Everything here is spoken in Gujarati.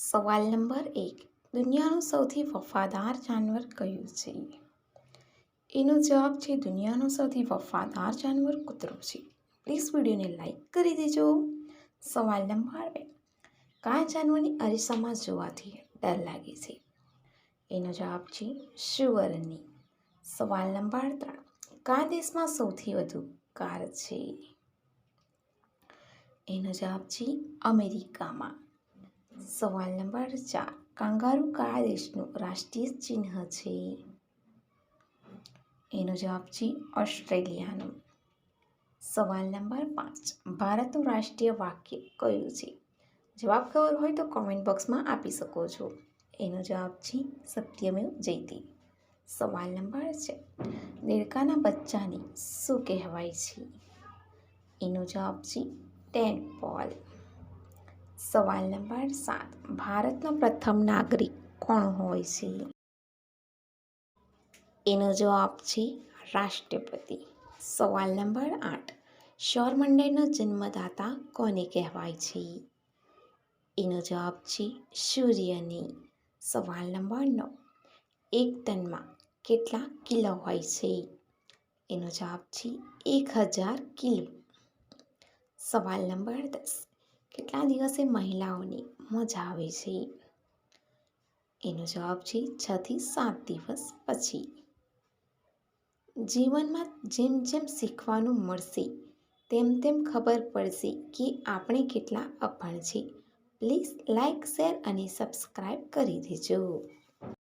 સવાલ નંબર 1. દુનિયાનું સૌથી વફાદાર જાનવર કયું છે? એનો જવાબ છે દુનિયાનું સૌથી વફાદાર જાનવર કૂતરો છે. પ્લીઝ વિડીયોને લાઈક કરી દેજો. સવાલ નંબર 2. કયા જાનવરની અરીસામાં જોવાથી ડર લાગે છે? એનો જવાબ છે શુઅરની. સવાલ નંબર 3. કયા દેશમાં સૌથી વધુ કાર છે? એનો જવાબ છે અમેરિકામાં. સવાલ નંબર 4. કાંગારૂ કયા દેશનું રાષ્ટ્રીય ચિહ્ન છે? એનો જવાબ છે ઓસ્ટ્રેલિયાનો. સવાલ નંબર 5. ભારતનું રાષ્ટ્રીય વાક્ય કયું છે? જવાબ ખબર હોય તો કોમેન્ટ બોક્સમાં આપી શકો છો. એનો જવાબ છે સત્યમેવ જયતે. સવાલ નંબર 6. દેડકાના બચ્ચાને શું કહેવાય છે? એનો જવાબ છે ટેડપોલ. સવાલ નંબર 7. ભારતનો પ્રથમ નાગરિક કોણ હોય છે? એનો જવાબ છે રાષ્ટ્રપતિ. સવાલ નંબર 8. સૌર મંડળનો જન્મદાતા કોને કહેવાય છે? એનો જવાબ છે સૂર્યને. સવાલ નંબર 9. એક ટનમાં કેટલા કિલો હોય છે? એનો જવાબ છે 1000 કિલો. સવાલ નંબર 10. કેટલા દિવસે મહિલાઓને મજા આવે છે? એનો જવાબ છે 6 થી 7 દિવસ પછી. જીવનમાં જેમ જેમ શીખવાનું મળશે તેમ તેમ ખબર પડશે કે આપણે કેટલા અભણ છીએ. પ્લીઝ લાઈક, શેર અને સબસ્ક્રાઈબ કરી દેજો.